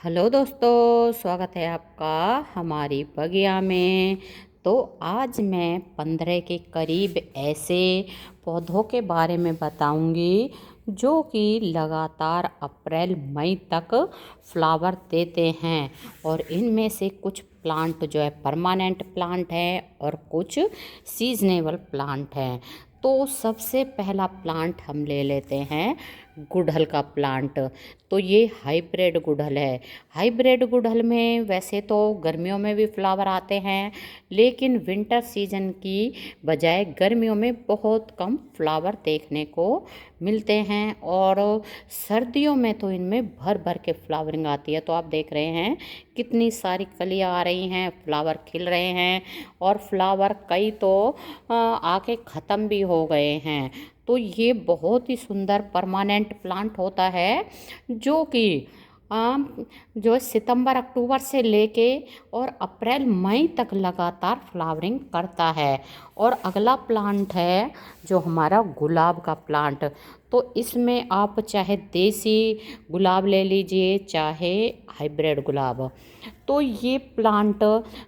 Hello दोस्तों, स्वागत है आपका हमारी बगिया में। तो आज मैं 15 के करीब ऐसे पौधों के बारे में बताऊंगी जो कि लगातार अप्रैल मई तक फ्लावर देते हैं। और इनमें से कुछ प्लांट जो है परमानेंट प्लांट है और कुछ सीजनेबल प्लांट हैं। तो सबसे पहला प्लांट हम ले लेते हैं गुड़हल का प्लांट। तो ये हाइब्रिड गुड़हल है। हाइब्रिड गुड़हल में वैसे तो गर्मियों में भी फ्लावर आते हैं, लेकिन विंटर सीजन की बजाय गर्मियों में बहुत कम फ्लावर देखने को मिलते हैं। और सर्दियों में तो इनमें भर भर के फ्लावरिंग आती है। तो आप देख रहे हैं कितनी सारी कलियां आ रही हैं, फ्लावर खिल रहे हैं और फ्लावर कई तो आके ख़त्म भी हो गए हैं। तो ये बहुत ही सुंदर परमानेंट प्लांट होता है जो कि जो सितंबर अक्टूबर से लेके और अप्रैल मई तक लगातार फ्लावरिंग करता है। और अगला प्लांट है जो हमारा गुलाब का प्लांट। तो इसमें आप चाहे देसी गुलाब ले लीजिए चाहे हाइब्रिड गुलाब। तो ये प्लांट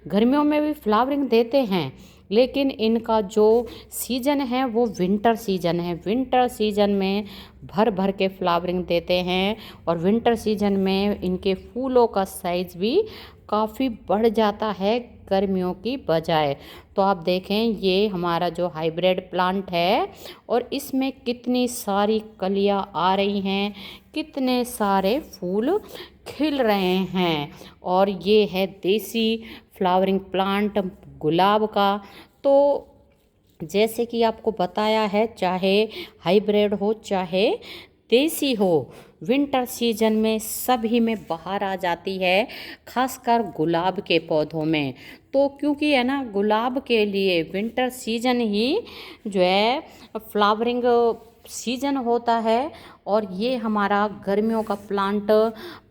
गर्मियों में भी फ्लावरिंग देते हैं, लेकिन इनका जो सीज़न है वो विंटर सीज़न है। विंटर सीज़न में भर भर के फ्लावरिंग देते हैं और विंटर सीज़न में इनके फूलों का साइज़ भी काफ़ी बढ़ जाता है गर्मियों की बजाय। तो आप देखें ये हमारा जो हाइब्रिड प्लांट है और इसमें कितनी सारी कलियां आ रही हैं, कितने सारे फूल खिल रहे हैं। और ये है देसी फ्लावरिंग प्लांट गुलाब का। तो जैसे कि आपको बताया है, चाहे हाइब्रिड हो चाहे देसी हो, विंटर सीजन में सभी में बहार आ जाती है, खासकर गुलाब के पौधों में। तो क्योंकि है ना, गुलाब के लिए विंटर सीजन ही जो है फ्लावरिंग सीजन होता है। और ये हमारा गर्मियों का प्लांट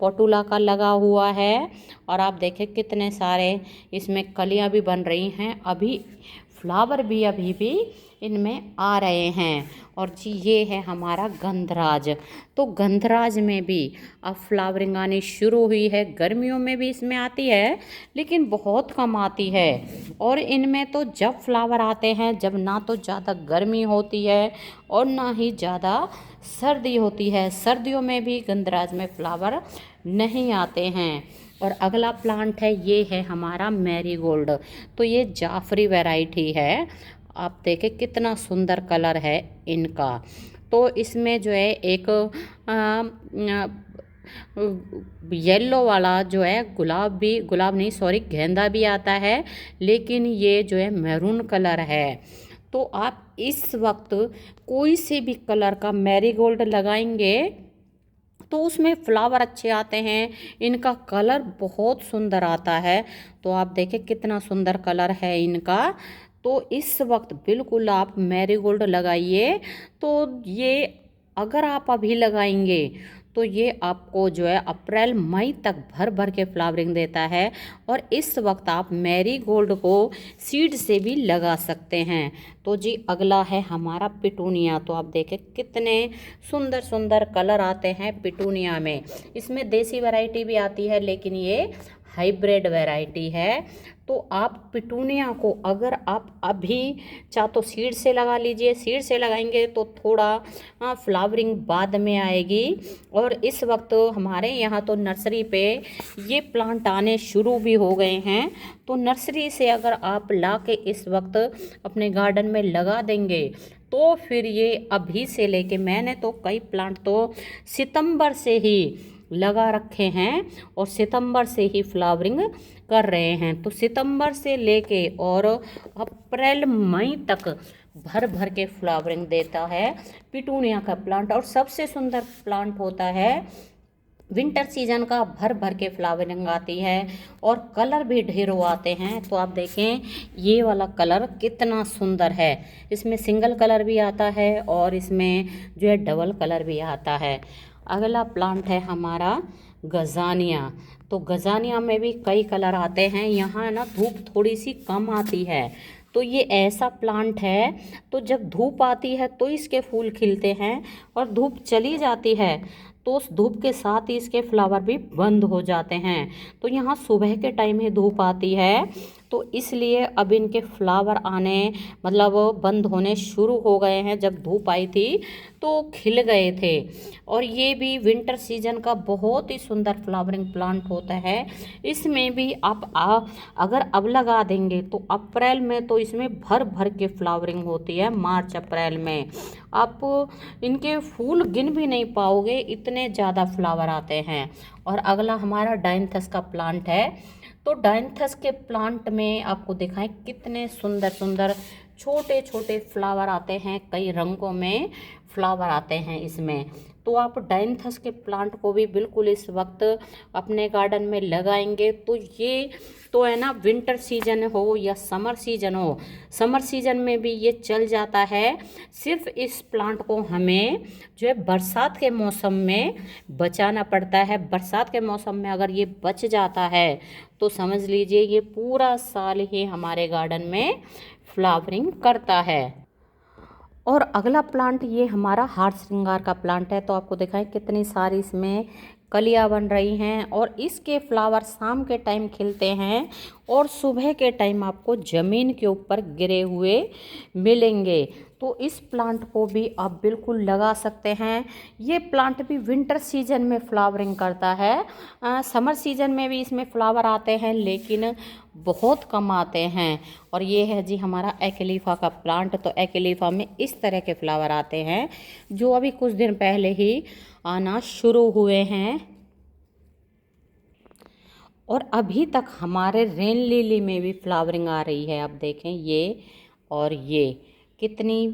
पोटुला का लगा हुआ है। और आप देखें कितने सारे इसमें कलियां भी बन रही हैं, अभी फ्लावर भी अभी भी इनमें आ रहे हैं। और जी ये है हमारा गंधराज। तो गंधराज में भी अब फ्लावरिंग आनी शुरू हुई है। गर्मियों में भी इसमें आती है, लेकिन बहुत कम आती है। और इनमें तो जब फ्लावर आते हैं जब ना तो ज़्यादा गर्मी होती है और ना ही ज़्यादा सर्दी होती है। सर्दियों में भी गंधराज में फ्लावर नहीं आते हैं। और अगला प्लांट है, ये है हमारा मैरीगोल्ड। तो ये जाफरी वैरायटी है। आप देखें कितना सुंदर कलर है इनका। तो इसमें जो है एक येलो वाला जो है गुलाब भी, गुलाब नहीं सॉरी, गेंदा भी आता है, लेकिन ये जो है मैरून कलर है। तो आप इस वक्त कोई से भी कलर का मैरीगोल्ड लगाएंगे तो उसमें फ्लावर अच्छे आते हैं, इनका कलर बहुत सुंदर आता है। तो आप देखें कितना सुंदर कलर है इनका। तो इस वक्त बिल्कुल आप मैरीगोल्ड लगाइए। तो ये अगर आप अभी लगाएंगे तो ये आपको जो है अप्रैल मई तक भर भर के फ्लावरिंग देता है। और इस वक्त आप मैरीगोल्ड को सीड से भी लगा सकते हैं। तो जी अगला है हमारा पिटूनिया। तो आप देखें कितने सुंदर सुंदर कलर आते हैं पिटूनिया में। इसमें देसी वैरायटी भी आती है, लेकिन ये हाइब्रिड वैरायटी है। तो आप पिटूनिया को अगर आप अभी चाहे तो सीड से लगा लीजिए। सीड से लगाएंगे तो थोड़ा फ्लावरिंग बाद में आएगी। और इस वक्त हमारे यहाँ तो नर्सरी पे ये प्लांट आने शुरू भी हो गए हैं। तो नर्सरी से अगर आप ला के इस वक्त अपने गार्डन में लगा देंगे तो फिर ये अभी से लेके, मैंने तो कई प्लांट तो सितंबर से ही लगा रखे हैं और सितंबर से ही फ्लावरिंग कर रहे हैं। तो सितंबर से लेके और अप्रैल मई तक भर भर के फ्लावरिंग देता है पिटूनिया का प्लांट। और सबसे सुंदर प्लांट होता है विंटर सीजन का, भर भर के फ्लावरिंग आती है और कलर भी ढेरों आते हैं। तो आप देखें ये वाला कलर कितना सुंदर है। इसमें सिंगल कलर भी आता है और इसमें जो है डबल कलर भी आता है। अगला प्लांट है हमारा गजानिया। तो गजानिया में भी कई कलर आते हैं। यहाँ ना धूप थोड़ी सी कम आती है। तो ये ऐसा प्लांट है, तो जब धूप आती है तो इसके फूल खिलते हैं और धूप चली जाती है तो उस धूप के साथ ही इसके फ्लावर भी बंद हो जाते हैं। तो यहाँ सुबह के टाइम ही धूप आती है, तो इसलिए अब इनके फ्लावर आने मतलब बंद होने शुरू हो गए हैं। जब धूप आई थी तो खिल गए थे। और ये भी विंटर सीजन का बहुत ही सुंदर फ्लावरिंग प्लांट होता है। इसमें भी आप अगर अब लगा देंगे तो अप्रैल में तो इसमें भर भर के फ्लावरिंग होती है। मार्च अप्रैल में आप इनके फूल गिन भी नहीं पाओगे, इतने ज़्यादा फ्लावर आते हैं। और अगला हमारा डायंथस का प्लांट है। तो डायंथस के प्लांट में आपको दिखाएं कितने सुंदर सुंदर छोटे छोटे फ्लावर आते हैं, कई रंगों में फ्लावर आते हैं इसमें। तो आप डायंथस के प्लांट को भी बिल्कुल इस वक्त अपने गार्डन में लगाएंगे तो ये तो है ना, विंटर सीजन हो या समर सीजन हो, समर सीजन में भी ये चल जाता है। सिर्फ इस प्लांट को हमें जो है बरसात के मौसम में बचाना पड़ता है। बरसात के मौसम में अगर ये बच जाता है तो समझ लीजिए ये पूरा साल ही हमारे गार्डन में फ्लावरिंग करता है। और अगला प्लांट ये हमारा हार श्रृंगार का प्लांट है। तो आपको दिखाएं कितनी सारी इसमें कलियां बन रही हैं और इसके फ्लावर शाम के टाइम खिलते हैं और सुबह के टाइम आपको ज़मीन के ऊपर गिरे हुए मिलेंगे। तो इस प्लांट को भी आप बिल्कुल लगा सकते हैं। ये प्लांट भी विंटर सीजन में फ्लावरिंग करता है। समर सीजन में भी इसमें फ्लावर आते हैं लेकिन बहुत कम आते हैं। और ये है जी हमारा एक्लेफा का प्लांट। तो एक्लेफा में इस तरह के फ्लावर आते हैं जो अभी कुछ दिन पहले ही आना शुरू हुए हैं। और अभी तक हमारे रेन लिली में भी फ्लावरिंग आ रही है। आप देखें ये और ये कितनी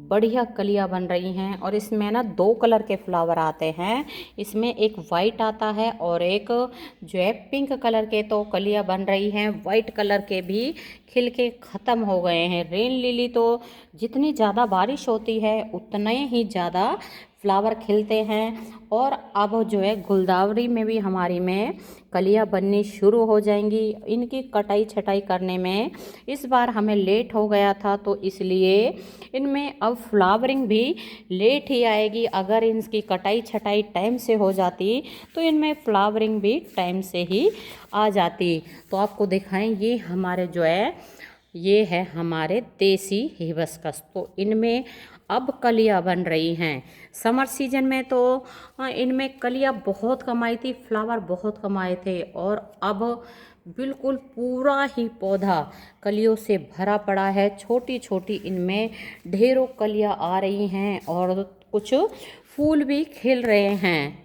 बढ़िया कलियां बन रही हैं। और इसमें ना 2 कलर के फ्लावर आते हैं। इसमें एक वाइट आता है और एक जो है पिंक कलर के। तो कलियां बन रही हैं। वाइट कलर के भी खिल के ख़त्म हो गए हैं। रेन लिली तो जितनी ज़्यादा बारिश होती है उतने ही ज़्यादा फ्लावर खिलते हैं। और अब जो है गुलदावरी में भी हमारी में कलियां बननी शुरू हो जाएंगी। इनकी कटाई छटाई करने में इस बार हमें लेट हो गया था तो इसलिए इनमें अब फ्लावरिंग भी लेट ही आएगी। अगर इनकी कटाई छटाई टाइम से हो जाती तो इनमें फ्लावरिंग भी टाइम से ही आ जाती। तो आपको दिखाएं ये हमारे जो है ये है हमारे देसी हिबिस्कस। तो इनमें अब कलियां बन रही हैं। समर सीजन में तो इनमें कलियां बहुत कम आई थी, फ्लावर बहुत कम आए थे। और अब बिल्कुल पूरा ही पौधा कलियों से भरा पड़ा है। छोटी छोटी इनमें ढेरों कलियां आ रही हैं और कुछ फूल भी खिल रहे हैं।